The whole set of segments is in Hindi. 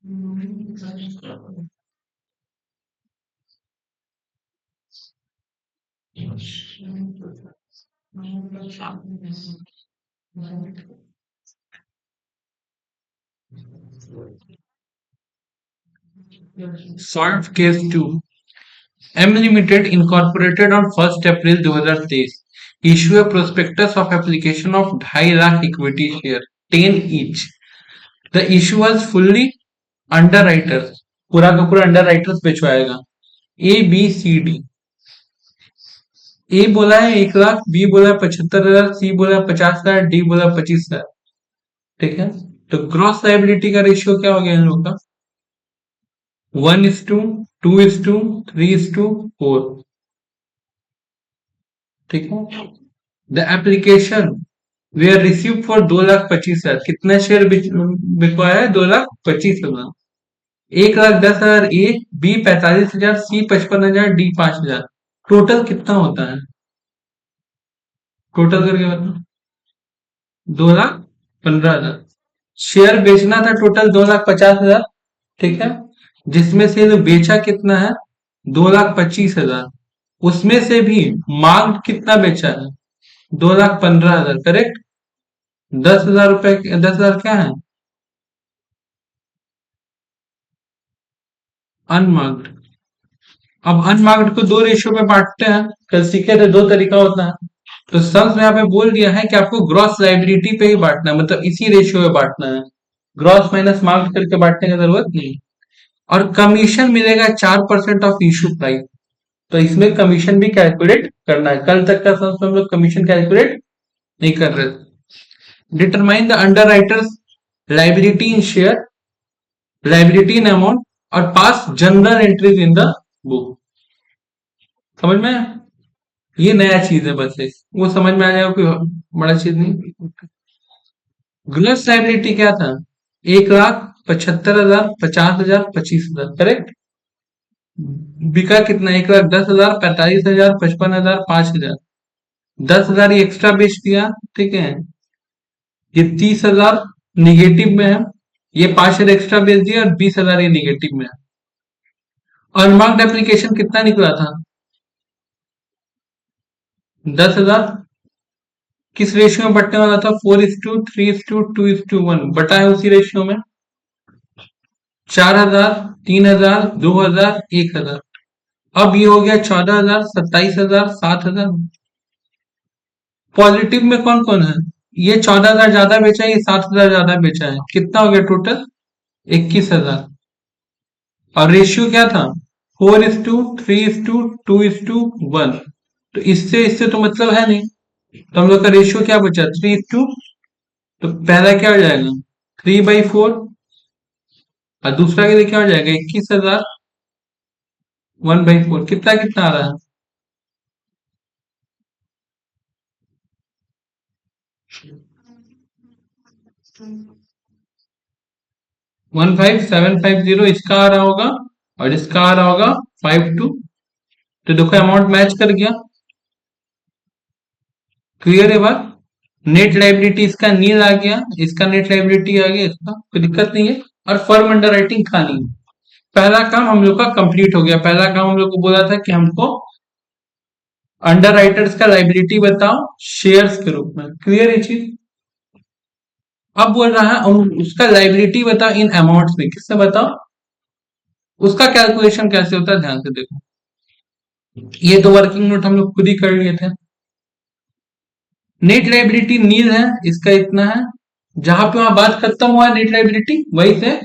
Solve case 2। M limited incorporated on 1 April 2023 issue a prospectus of application of 2.5 lakh equity share 10 each. The issue was fully underwriters, पूरा का पूरा अंडर राइटर्स भिजवाएगा। A B C D. A बोला है 1 लाख, बी बोला है 75,000, सी बोला है 50,000, डी बोला 25,000। ठीक है, तो ग्रॉस लाइबिलिटी का रेशियो क्या हो गया इन लोग का? 1:2, 2:3, 3:4। ठीक है, the application we are receive for 2,25,000। कितना शेयर बिकवाया है? 2,25,000। 1,10,000 A, B 45,000, C 55,000, D 5,000। Total कितना होता है? टोटल करके बताओ। 2,15,000 शेयर बेचना था, टोटल 2,50,000। ठीक है, जिसमें से जो बेचा कितना है? 2,25,000। उसमें से भी मांग कितना बेचा है? 2,15,000। करेक्ट। 10,000 रुपए, 10,000 क्या है? अनमार्क्ड। अब अनमार्क्ड को दो रेशियो में बांटते हैं, कल सीखे थे, दो तरीका होता है। तो सम्स में यहाँ पे बोल दिया है कि आपको ग्रॉस लाइबिलिटी पे ही बांटना है, मतलब इसी रेशियो में बांटना है। ग्रॉस माइनस मार्क्ड करके बांटने की जरूरत नहीं। और कमीशन मिलेगा 4% ऑफ इशू प्राइस। तो इसमें कमीशन भी कैलकुलेट करना है। कल तक का सम्स में हम लोग कमीशन कैलकुलेट नहीं कर रहे थे। Determine the underwriters liability in share, liability in amount, और pass journal entries in the book. समझ में आया? ये नया चीज है, बस वो समझ में आ जाएगा, कोई बड़ा चीज नहीं। ग्रॉस लायबिलिटी क्या था? 1,लाख, 75,000, 50,000, 25,000। करेक्ट। बिका कितना? 1,10,000, 45,000, 55,000, 5,000। 10,000 ये एक्स्ट्रा बेच दिया। ठीक है, ये 30,000 निगेटिव में है। ये 5,000 एक्स्ट्रा बेच दिया और 20,000 ये निगेटिव में है। अनमार्क्ड एप्लीकेशन कितना निकला था? 10,000। किस रेशियो में बटने वाला था? 4:3:2, 2:1 बटा है उसी रेशियो में। 4,000, 3,000, 2,000, 1,000। अब ये हो गया 14,000, 27,000, 7,000। पॉजिटिव में कौन कौन है? ये 14,000 ज्यादा बेचा है, ये 7,000 ज्यादा बेचा है। कितना हो गया टोटल? 21,000। और रेशियो क्या था? 4:3:2:1। तो इससे इससे तो मतलब है नहीं। तो हम लोग का रेशियो क्या बचा? 3:2। तो पहला क्या हो जाएगा? 3/4। और दूसरा के लिए क्या हो जाएगा? 21,000 1/4। कितना कितना आ रहा है? 15,750 इसका आ रहा होगा, और इसका आ रहा होगा 52। तो देखो अमाउंट मैच कर गया। क्लियर है बात? नेट लाइबिलिटी इसका नील आ गया, इसका नेट लाइबिलिटी आ गया, इसका कोई दिक्कत नहीं है। और फर्म अंडर राइटिंग खाली है। पहला काम हम लोग का कंप्लीट हो गया। पहला काम हम लोग को बोला था कि हमको अंडर राइटर्स का लाइबिलिटी बताओ शेयर्स के रूप में। क्लियर है चीज? अब बोल रहा है उसका लाइबिलिटी बताओ इन अमाउंट्स में। किससे बताओ? उसका कैलकुलेशन कैसे होता है, ध्यान से देखो। ये तो वर्किंग नोट हम लोग खुद ही कर लिए थे। नेट लाइबिलिटी नील है, इसका इतना है। जहां पे वहां बात खत्म हुआ है नेट लाइबिलिटी, वहीं से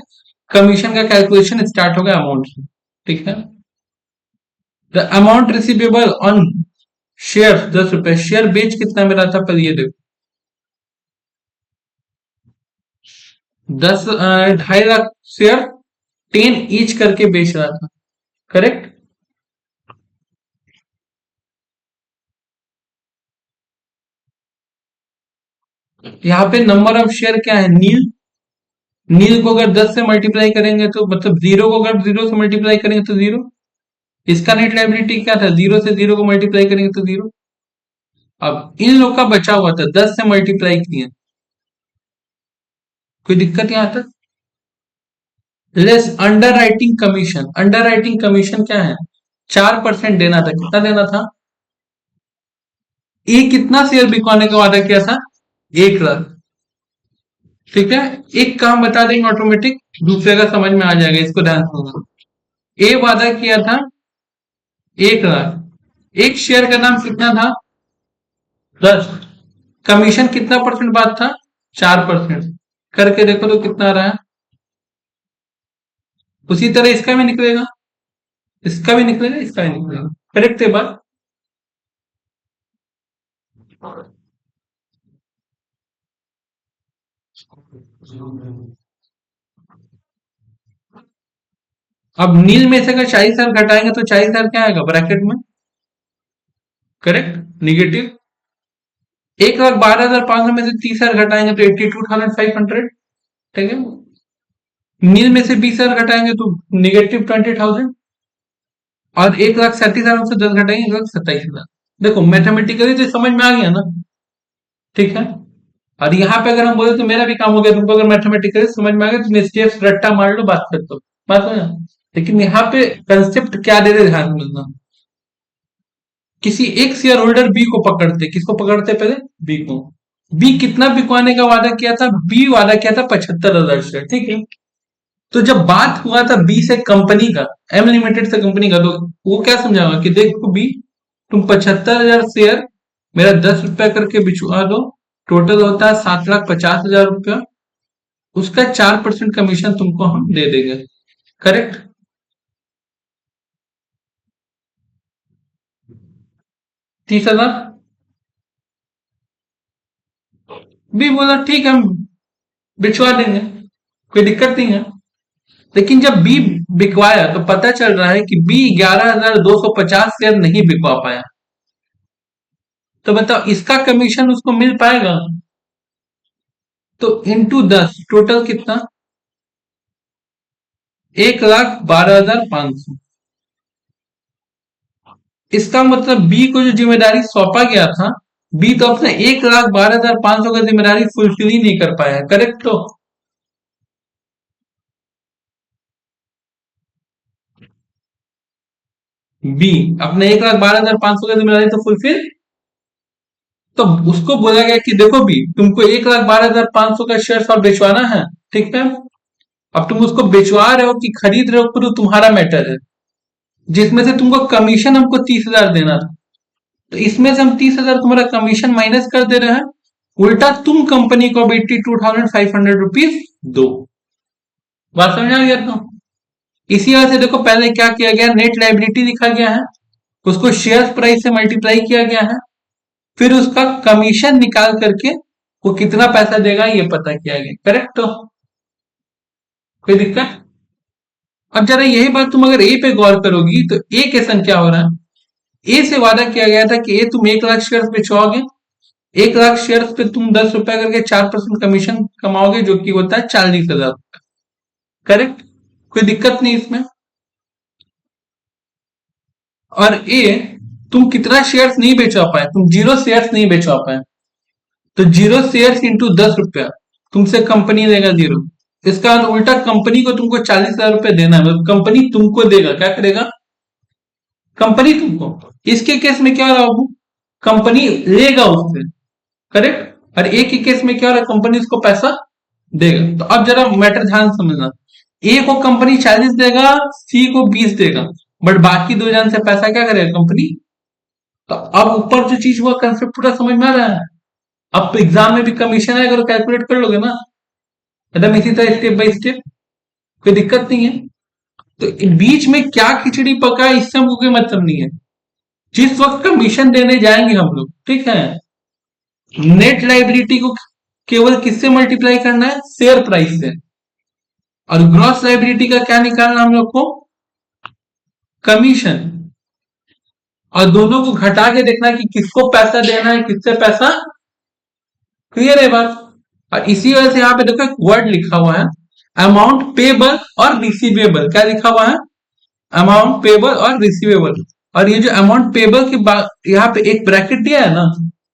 कमीशन का कैलकुलेशन स्टार्ट हो गया अमाउंट से। ठीक है, the amount receivable on share 10 रुपए। शेयर बेच कितना मिला था पहले ये देखो। 2.5 लाख शेयर 10 ईच करके बेच रहा था। करेक्ट। यहाँ पे नंबर ऑफ शेयर क्या है? नील। नील को अगर 10 से मल्टीप्लाई करेंगे तो मतलब जीरो को अगर जीरो से मल्टीप्लाई करेंगे तो जीरो। इसका नेट लाइबिलिटी क्या था? जीरो से जीरो को मल्टीप्लाई करेंगे तो जीरो। अब इन लोग का बचा हुआ था, 10 से मल्टीप्लाई किए। कोई दिक्कत यहां तक? Less under writing commission. Under writing commission क्या है? 4% देना था। कितना देना था? ये कितना शेयर बिकवाने का वादा किया था? 1 लाख। ठीक है, एक काम बता देंगे ऑटोमेटिक, दूसरे का समझ में आ जाएगा, इसको ध्यान से सुनो। ए वादा किया था 1 लाख। एक शेयर का नाम कितना था? 10। कमीशन कितना परसेंट बात था? 4%। करके देखो तो कितना आ रहा है। उसी तरह इसका भी निकलेगा, इसका भी निकलेगा, इसका भी निकलेगा। करेक्ट है बात? अब नील में से अगर 40,000 घटाएंगे तो 40,000 क्या आएगा ब्रैकेट में? Correct, negative. 1,12,500 में से 30,000 घटाएंगे तो 82,500। ठीक है, नील में से 20,000 घटाएंगे तो -20,000। और 1,37,000 से 10 घटाएंगे 1,27,000। देखो मैथमेटिकली तो समझ में आ गया ना? ठीक है, और यहाँ पे अगर हम बोले तो मेरा भी काम हो गया, तुमको अगर मैथमेटिकली समझ में आ गया तो स्टेप्स रट्टा मार लो, बात कर दो। बात हो ना? लेकिन यहाँ पे कंसेप्ट क्या दे रहे, ध्यान मिलना। किसी एक शेयर होल्डर बी को पकड़ते, किसको पकड़ते पहले? बी को। बी कितना बिकवाने का वादा किया था? बी वादा किया था 75,000 शेयर। ठीक है, तो जब बात हुआ था बी से कंपनी का, एम लिमिटेड से कंपनी का, तो वो क्या समझाओगा कि देखो बी, तुम 75,000 शेयर मेरा 10 रुपया करके बिचवा दो, टोटल होता है 7,50,000 रुपया। उसका 4% कमीशन तुमको हम दे देंगे। करेक्ट? 30,000। बी बोला ठीक है, हम बिचवा देंगे, कोई दिक्कत नहीं है। लेकिन जब बी बिकवाया तो पता चल रहा है कि बी 11,250 शेयर नहीं बिकवा पाया। तो बताओ इसका कमीशन उसको मिल पाएगा? तो इंटू 10 टोटल कितना? 1,12,500। इसका मतलब बी को जो जिम्मेदारी सौंपा गया था, बी तो अपने 1,12,500 का जिम्मेदारी फुलफिल ही नहीं कर पाया। करेक्ट? तो बी अपने 1,12,500 का जिम्मेदारी तो फुलफिल, तो उसको बोला गया कि देखो बी, तुमको 1,12,500 का शेयर और बेचवाना है। ठीक है, अब तुम उसको बेचवा रहे हो कि खरीद रहे हो, तो तुम्हारा मैटर है। जिसमें से तुमको कमीशन हमको 30,000 देना था, तो इसमें से हम 30,000 तुम्हारा कमीशन माइनस कर दे रहे हैं। उल्टा तुम कंपनी को 82,500 रुपीज दो। बात समझ आ गया? तो इसी वजह से देखो पहले क्या किया गया, नेट लाइबिलिटी लिखा गया है, उसको शेयर प्राइस से मल्टीप्लाई किया गया है, फिर उसका कमीशन निकाल करके वो कितना पैसा देगा ये पता किया गया। करेक्ट? तो कोई दिक्कत? अब जरा यही बात तुम अगर ए पे गौर करोगी तो ए क्वेश्चन क्या हो रहा है? ए से वादा किया गया था कि ए तुम 1 लाख शेयर बेचवाओगे, 1 लाख शेयर पे तुम 10 रुपया करके 4% कमीशन कमाओगे, जो कि होता है 40,000। करेक्ट? कोई दिक्कत नहीं इसमें। और ए, तुम कितना शेयर्स नहीं बेचवा पाए? तुम 0 शेयर्स नहीं बेचवा पाए, तो 0 शेयर्स इंटू 10 रुपया तुमसे कंपनी देगा 0। इसका मतलब उल्टा कंपनी को तुमको 40,000 रुपया देना है, मतलब कंपनी तुमको देगा। क्या करेगा? कंपनी तुमको। इसके केस में क्या रहा, कंपनी लेगा उससे। करेक्ट? और एक ही केस में क्या हो रहा है, कंपनी उसको पैसा देगा। तो अब जरा मैटर ध्यान समझना, ए को कंपनी 40 देगा, सी को 20 देगा, बट बाकी दो जन से पैसा क्या करेगा, कंपनी। तो अब ऊपर जो चीज हुआ कंसेप्ट पूरा समझ में आ रहा है? अब एग्जाम में भी कमीशन आएगा तो कैलकुलेट कर लोगे ना, एकदम इसी तरह स्टेप बाय स्टेप, कोई दिक्कत नहीं है। तो बीच में क्या खिचड़ी पका है इससे हमको कोई मतलब नहीं है। जिस वक्त कमीशन देने जाएंगे हम लोग, ठीक है, नेट लाइबिलिटी को केवल किससे मल्टीप्लाई करना है? शेयर प्राइस से। और ग्रॉस लाइबिलिटी का क्या निकालना हम लोग को? कमीशन। और दोनों को घटा के देखना कि किसको पैसा देना है, किससे पैसा। क्लियर है बात? और इसी वजह से यहाँ पे देखो एक वर्ड लिखा हुआ है, अमाउंट पेबल और रिसीवेबल। क्या लिखा हुआ है? अमाउंट पेबल और रिसीवेबल। और ये जो अमाउंट पेबल की बात, यहाँ पे एक ब्रैकेट दिया है ना,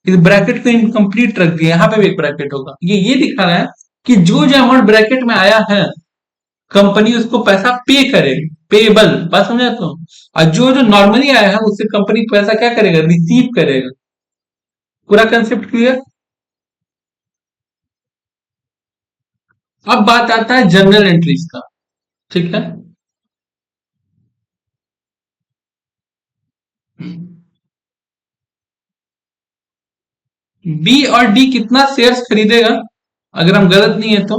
इस ब्रैकेट को इनकम्प्लीट रख दिया, यहाँ पे भी एक ब्रैकेट होगा। ये दिखा रहा है कि जो जो अमाउंट ब्रैकेट में आया है, कंपनी उसको पैसा पे करेगी, पेबल, बात समझा तो। और जो जो नॉर्मली आया है उससे कंपनी पैसा क्या करेगा, रिसीव करेगा। पूरा कंसेप्ट क्लियर। अब बात आता है जर्नल एंट्रीज का, ठीक है। बी और डी कितना शेयर्स खरीदेगा, अगर हम गलत नहीं है तो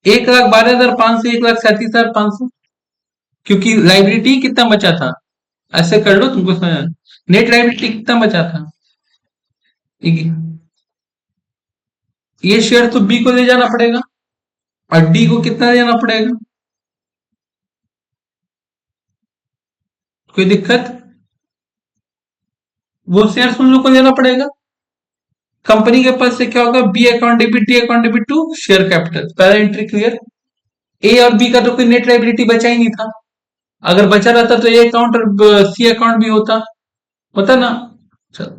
1,12,500, 1,37,500, क्योंकि लाइबिलिटी कितना बचा था, ऐसे कर लो तुमको समझ। नेट लाइबिलिटी कितना बचा था, ये शेयर तो बी को ले जाना पड़ेगा और डी को कितना देना पड़ेगा, कोई दिक्कत। वो शेयर उन लोग को देना पड़ेगा। कंपनी के पास से क्या होगा, B account debit, D account debit to share capital, पहला एंट्री क्लियर। ए और बी का तो कोई नेट लाइबिलिटी बचा ही नहीं था, अगर बचा रहता तो ए अकाउंट और सी अकाउंट भी होता ना। चलो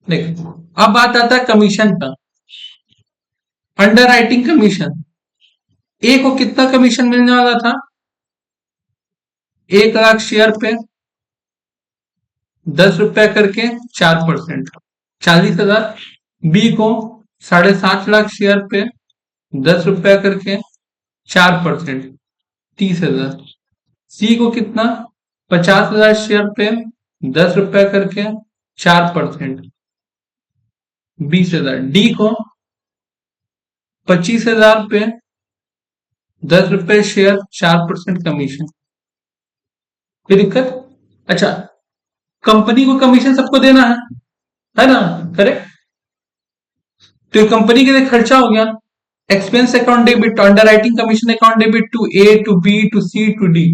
देखो, अब बात आता है कमीशन का। अंडर राइटिंग कमीशन, ए को कितना कमीशन मिलने वाला था, 1,00,000 शेयर पे 10 रुपया करके 4%, 40,000। बी को 7.5 लाख शेयर पे 10 रुपया करके 4%, 30,000। सी को कितना, 50,000 शेयर पे 10 रुपया करके 4%, 20,000। डी को 25,000 पे 10 रुपए शेयर, 4% कमीशन, कोई दिक्कत। अच्छा, कंपनी को कमीशन सबको देना है ना, करेक्ट। तो ये कंपनी के लिए खर्चा हो गया। Expense account debit, underwriting commission account debit to A to B to C to D,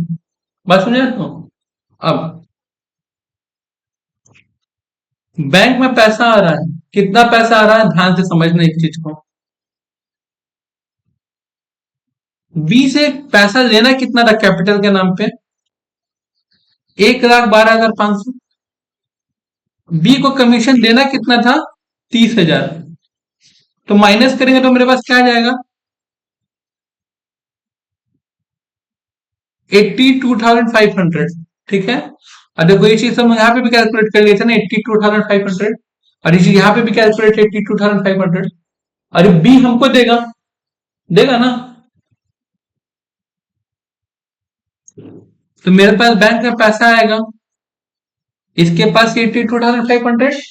बात समझे तो। अब बैंक में पैसा आ रहा है, कितना पैसा आ रहा है, ध्यान से समझना इस चीज को। बी से पैसा लेना कितना था कैपिटल के नाम पे, 1,12,500। बी को कमीशन देना कितना था, 30,000। तो माइनस करेंगे तो मेरे पास क्या आ जाएगा, 82,500, ठीक है। और देखो ये चीज हम यहाँ पे भी कैलकुलेट कर लिए थे ना, 82,500, और इसी यहाँ पे भी कैलकुलेट 82,500। अरे बी हमको देगा, देगा ना। तो मेरे पास बैंक में पैसा आएगा, इसके पास 82,500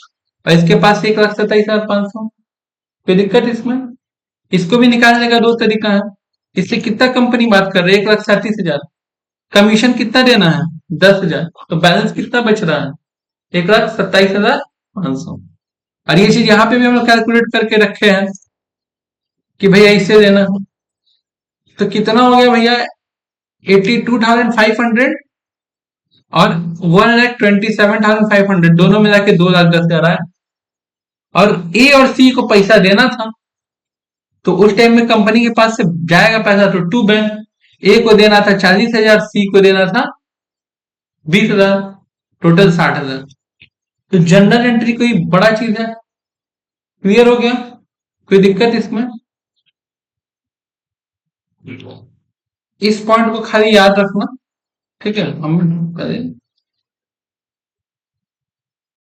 और इसके पास 1,27,500, कोई दिक्कत इसमें। इसको भी निकालने का दो तरीका है। इससे कितना कंपनी बात कर रही है, 1,37,000। कमीशन कितना देना है, 10,000। तो बैलेंस कितना बच रहा है, 1,27,500। और ये चीज यहाँ पे भी हम लोग कैलकुलेट करके रखे हैं कि भैया इससे देना। तो कितना हो गया भैया, 82,500 और 1,27,500, दोनों मिला के 2,10,000 आया। और ए और सी को पैसा देना था, तो उस टाइम में कंपनी के पास से जाएगा पैसा तो टू बैंक। ए को देना था 40,000, सी को देना था 20,000, टोटल 60,000। तो जनरल एंट्री कोई बड़ा चीज है, क्लियर हो गया, कोई दिक्कत इसमें। इस पॉइंट को खाली याद रखना, ठीक है। हम करें